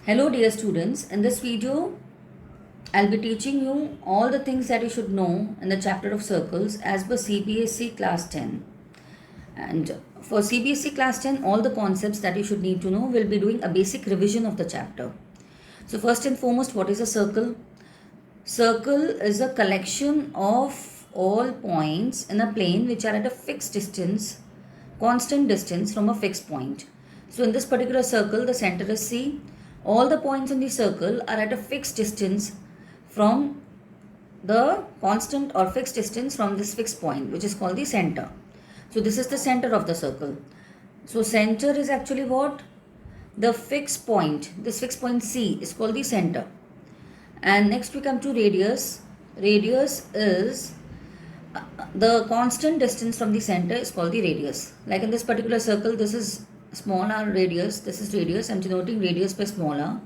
Hello dear students, in this video I'll be teaching you all the things that you should know in the chapter of circles as per CBSE class 10. And for CBSE class 10, all the concepts that you should need to know, will be doing a basic revision of the chapter. So first and foremost, what is a circle? Circle is a collection of all points in a plane which are at a fixed distance, constant distance from a fixed point. So in this particular circle, the center is C. All the points in the circle are at a fixed distance from the constant or fixed distance from this fixed point, which is called the center. So this is the center of the circle. So center is actually what? The fixed point. This fixed point C is called the center. And next we come to radius. Radius is the constant distance from the center is called the radius. Like in this particular circle, this is small r radius, this is radius. I'm denoting radius by small r.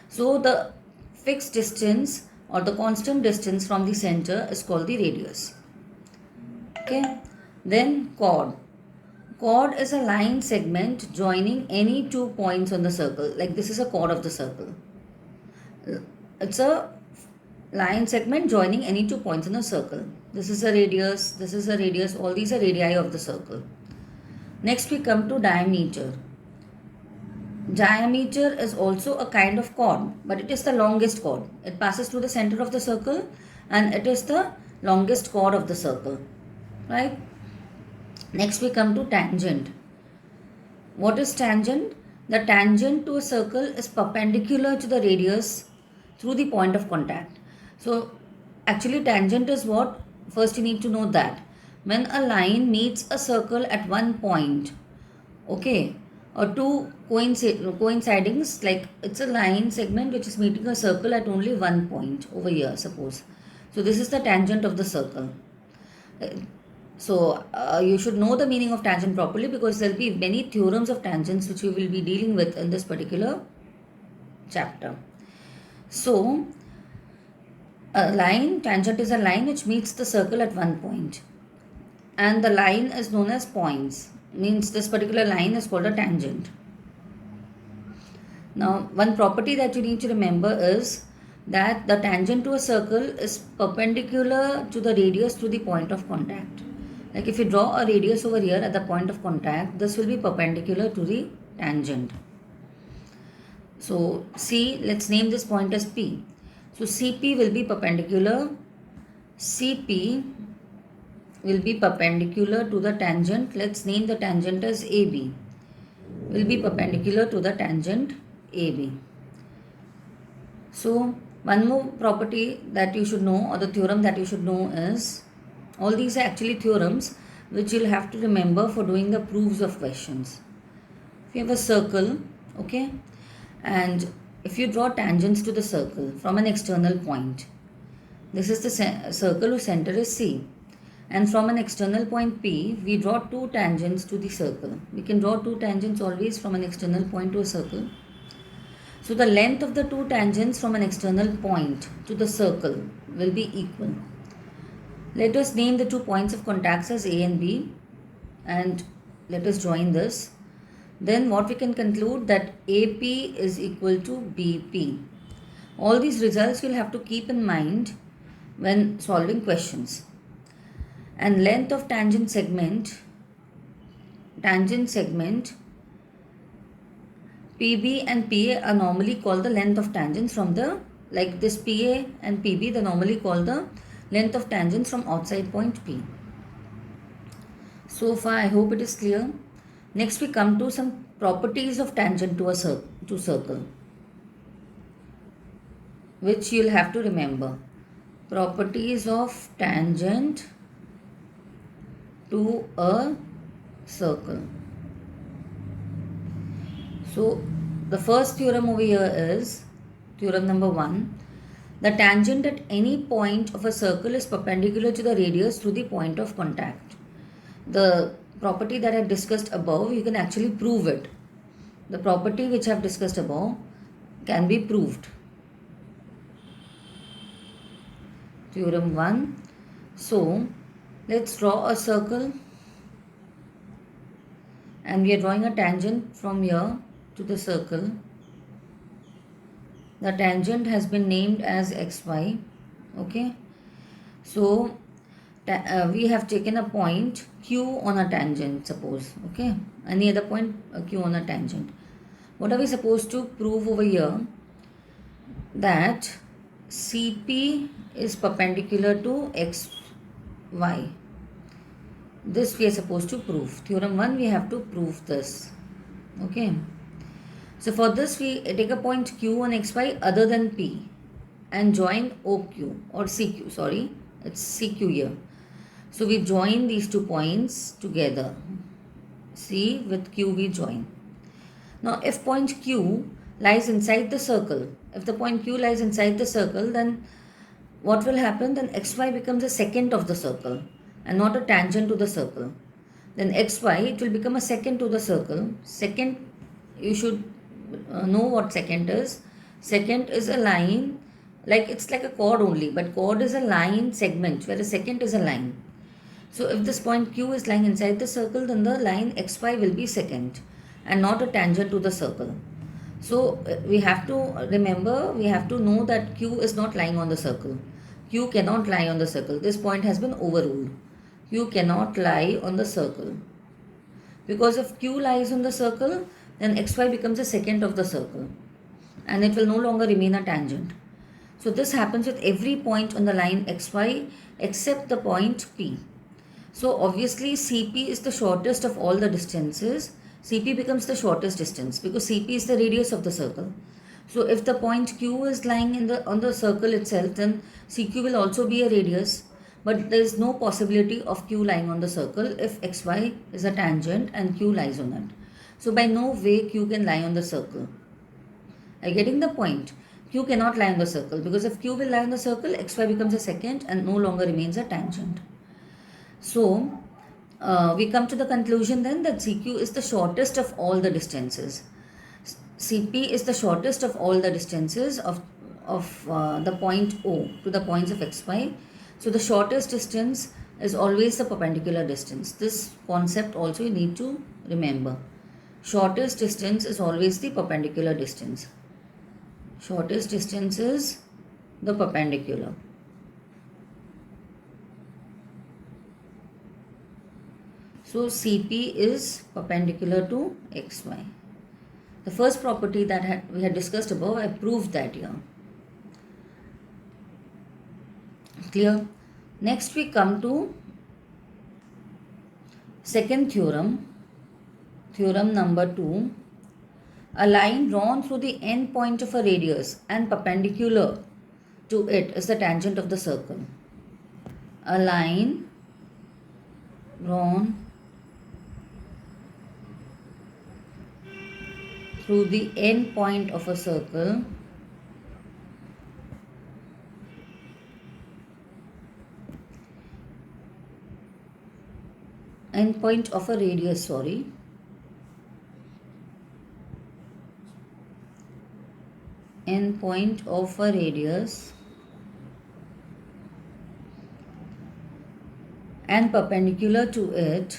So the fixed distance or the constant distance from the center is called the radius. Okay. Then chord. Chord is a line segment joining any 2 points on the circle. Like this is a chord of the circle. It's a line segment joining any 2 points in a circle. This is a radius, this is a radius, all these are radii of the circle. Next we come to diameter. Diameter is also a kind of chord, but it is the longest chord. It passes through the center of the circle and it is the longest chord of the circle. Right? Next we come to tangent. What is tangent? The tangent to a circle is perpendicular to the radius through the point of contact. So actually tangent is what? First you need to know that when a line meets a circle at one point, okay, or two coinciding, like it's a line segment which is meeting a circle at only one point over here, suppose. So this is the tangent of the circle. So you should know the meaning of tangent properly, because there will be many theorems of tangents which we will be dealing with in this particular chapter. So a line, tangent is a line which meets the circle at one point, and the line is known as points, means this particular line is called a tangent. Now one property that you need to remember is that the tangent to a circle is perpendicular to the radius through the point of contact. Like if you draw a radius over here at the point of contact, this will be perpendicular to the tangent. So C, let's name this point as P. So CP will be perpendicular, CP will be perpendicular to the tangent. Let's name the tangent as AB. Will be perpendicular to the tangent AB. So one more property that you should know, or the theorem that you should know, is all these are actually theorems which you'll have to remember for doing the proofs of questions. If you have a circle, okay, and if you draw tangents to the circle from an external point, this is the circle whose center is C, and from an external point P, we draw two tangents to the circle. We can draw two tangents always from an external point to a circle. So the length of the two tangents from an external point to the circle will be equal. Let us name the 2 points of contacts as A and B, and let us join this. Then what we can conclude, that AP is equal to BP. All these results you'll have to keep in mind when solving questions. And length of tangent segment PB and PA are normally called the length of tangents from the, like this PA and PB, they normally call the length of tangents from outside point P. So far I hope it is clear. Next we come to some properties of tangent to a circle, which you'll have to remember. Properties of tangent to a circle. So the first theorem over here is theorem number 1. The tangent at any point of a circle is perpendicular to the radius through the point of contact. The property that I have discussed above, you can actually prove it. The property which I have discussed above can be proved. Theorem 1. So let's draw a circle, and we are drawing a tangent from here to the circle. The tangent has been named as xy. Okay. So we have taken a point q on a tangent, suppose. Okay. Any other point q on a tangent. What are we supposed to prove over here? That CP is perpendicular to xy. This we are supposed to prove. Theorem 1, we have to prove this. Okay. So for this, we take a point Q on xy other than P and join OQ or CQ. Sorry, it's CQ here. So we join these 2 points together. C with Q we join. Now if point Q lies inside the circle, if the point Q lies inside the circle, then what will happen? Then xy becomes a secant of the circle and not a tangent to the circle. Then xy, it will become a secant to the circle. Secant, you should know what secant is. Secant is a line, like it's like a chord only, but chord is a line segment, whereas secant is a line. So if this point Q is lying inside the circle, then the line xy will be secant and not a tangent to the circle. So we have to remember, we have to know that Q is not lying on the circle. Q cannot lie on the circle. This point has been overruled. Q cannot lie on the circle. Because if Q lies on the circle, then xy becomes a secant of the circle and it will no longer remain a tangent. So this happens with every point on the line xy except the point P. So obviously CP is the shortest of all the distances. CP becomes the shortest distance because CP is the radius of the circle. So if the point Q is lying on the circle itself, then CQ will also be a radius. But there is no possibility of Q lying on the circle if xy is a tangent and Q lies on it. So by no way Q can lie on the circle. Are you getting the point? Q cannot lie on the circle because if Q will lie on the circle, xy becomes a secant and no longer remains a tangent. So we come to the conclusion then that CQ is the shortest of all the distances. CP is the shortest of all the distances of the point O to the points of xy. So the shortest distance is always the perpendicular distance. This concept also you need to remember. Shortest distance is always the perpendicular distance. Shortest distance is the perpendicular. So CP is perpendicular to xy. The first property that we had discussed above, I proved that here. Clear? Next we come to second theorem, theorem number 2. A line drawn through the end point of a radius and perpendicular to it is the tangent of the circle. A line drawn through the end point of a circle end point of a radius, end point of a radius and perpendicular to it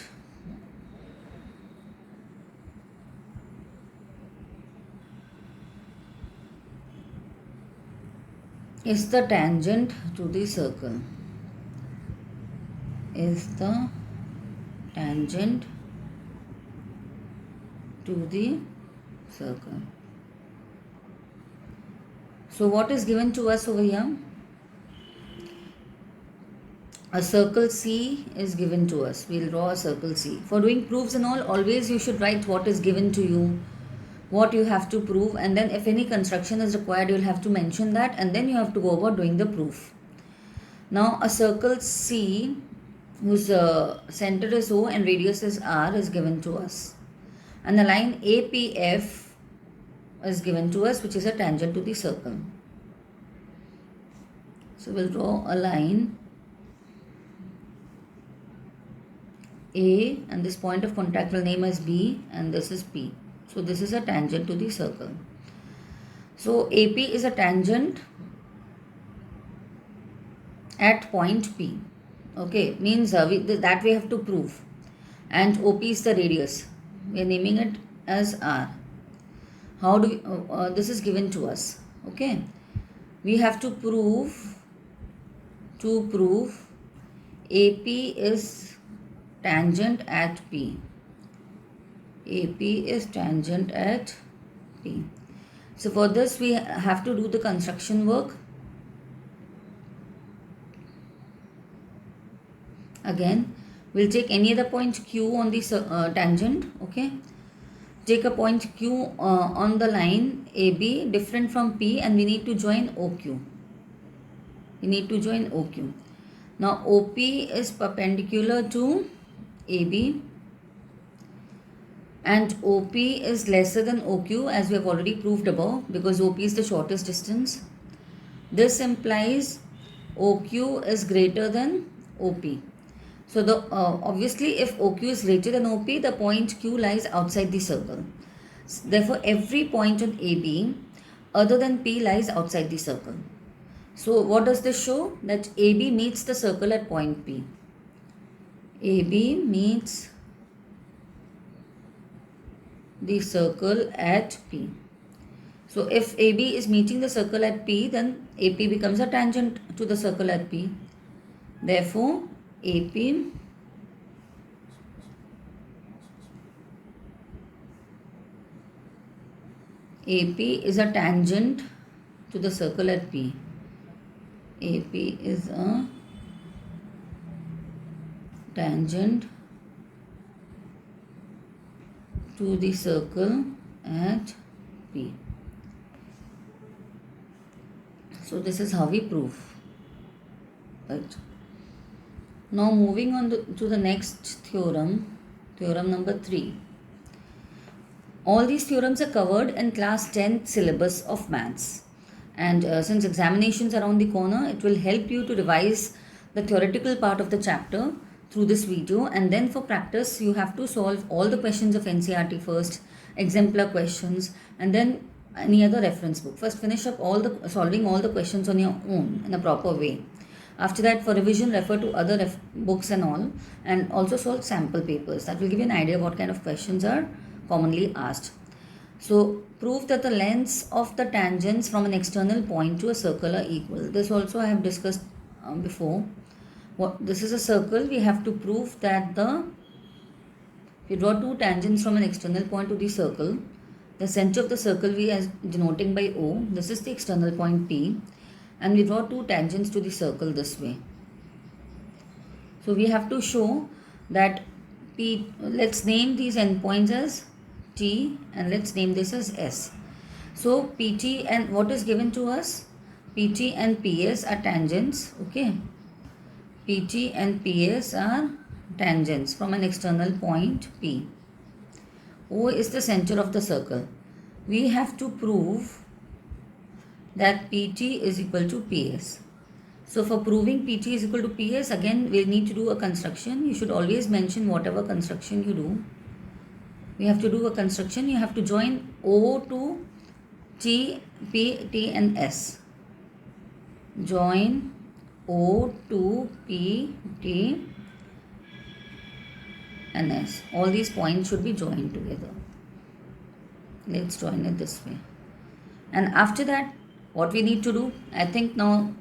is the tangent to the circle. Is the tangent to the circle. So what is given to us over here? A circle C is given to us. We'll draw a circle C. For doing proofs and all, always you should write what is given to you, what you have to prove, and then if any construction is required, you'll have to mention that, and then you have to go about doing the proof. Now a circle C whose center is O and radius is R is given to us, and the line APF is given to us, which is a tangent to the circle. So we'll draw a line A, and this point of contact will name as B, and this is P. So this is a tangent to the circle. So AP is a tangent at point P. Okay, means that we have to prove. And OP is the radius. We are naming it as R. How do we, this is given to us. Okay, we have to prove AP is tangent at P. AP is tangent at P. So for this we have to do the construction work. Again, we'll take any other point Q on the tangent. Okay, take a point Q on the line AB different from P, and we need to join OQ. Now OP is perpendicular to AB and OP is lesser than OQ, as we have already proved above, because OP is the shortest distance. This implies OQ is greater than OP. So obviously if OQ is greater than OP, the point Q lies outside the circle. Therefore every point on AB other than P lies outside the circle. So what does this show? That AB meets the circle at point P. AB meets the circle at P. So if AB is meeting the circle at P, then AP becomes a tangent to the circle at P. Therefore AP is a tangent to the circle at P. AP is a tangent to the circle at P. So this is how we prove. Right. Now moving on to the next theorem, theorem number 3. All these theorems are covered in class 10th syllabus of maths. And since examinations are around the corner, it will help you to revise the theoretical part of the chapter through this video, and then for practice you have to solve all the questions of NCERT first, exemplar questions, and then any other reference book. First finish up solving all the questions on your own in a proper way. After that, for revision, refer to other books and all, and also solve sample papers. That will give you an idea of what kind of questions are commonly asked. So prove that the lengths of the tangents from an external point to a circle are equal. This also I have discussed before. This is a circle. We have to prove that if you draw two tangents from an external point to the circle, the center of the circle we are denoting by O. This is the external point P, and we draw two tangents to the circle this way. So we have to show that P. Let's name these endpoints as T, and let's name this as S. So PT and what is given to us? PT and PS are tangents. Okay. PT and PS are tangents from an external point P. O is the center of the circle. We have to prove that PT is equal to PS. So for proving PT is equal to PS, again we need to do a construction. You should always mention whatever construction you do. We have to do a construction. You have to join O to T, P, T and S. Join O to P, T and S. All these points should be joined together. Let's join it this way. And after that, what we need to do, I think now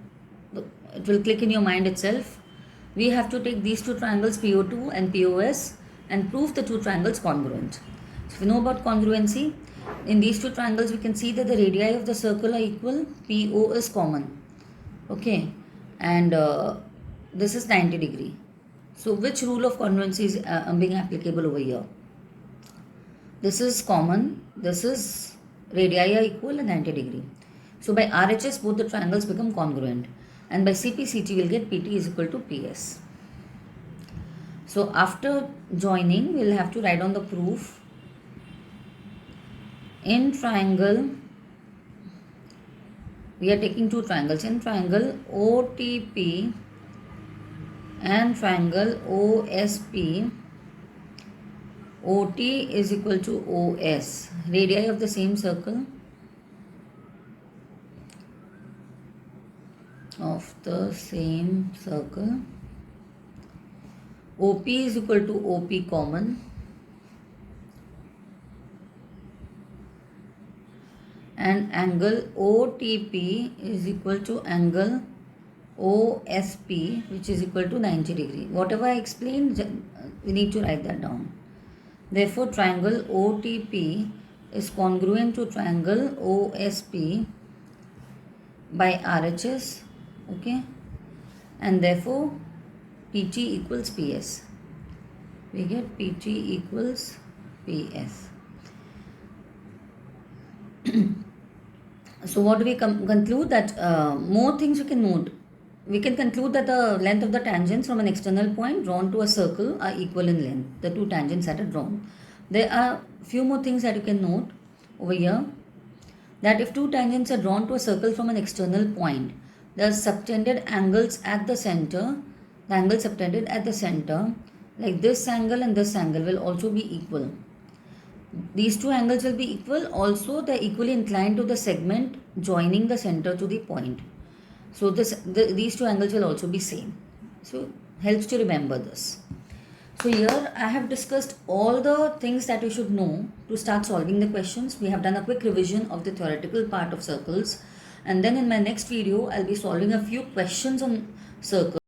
it will click in your mind itself. We have to take these two triangles PO2 and POS and prove the two triangles congruent. So if you know about congruency, in these two triangles we can see that the radii of the circle are equal. PO is common. Okay. And this is 90 degree. So which rule of congruency is being applicable over here? This is common. This is radii are equal and 90 degree. So by RHS both the triangles become congruent. And by CP/CT we'll get PT is equal to PS. So after joining, we'll have to write down the proof. In triangle, we are taking two triangles. In triangle OTP and triangle OSP, OT is equal to OS, radii of the same circle, OP is equal to OP common, and angle OTP is equal to angle OSP, which is equal to 90 degree. Whatever I explained, we need to write that down. Therefore, triangle OTP is congruent to triangle OSP by RHS, okay, and therefore PT equals PS. We get PT equals PS. So what do we conclude? That more things you can note. We can conclude that the length of the tangents from an external point drawn to a circle are equal in length, the two tangents that are drawn. There are few more things that you can note over here, that if two tangents are drawn to a circle from an external point, the subtended angles at the center, the angle subtended at the center, like this angle and this angle, will also be equal. These two angles will be equal. Also, they are equally inclined to the segment joining the center to the point. So these two angles will also be same. So helps to remember this. So here I have discussed all the things that you should know to start solving the questions. We have done a quick revision of the theoretical part of circles, and then in my next video I'll be solving a few questions on circles.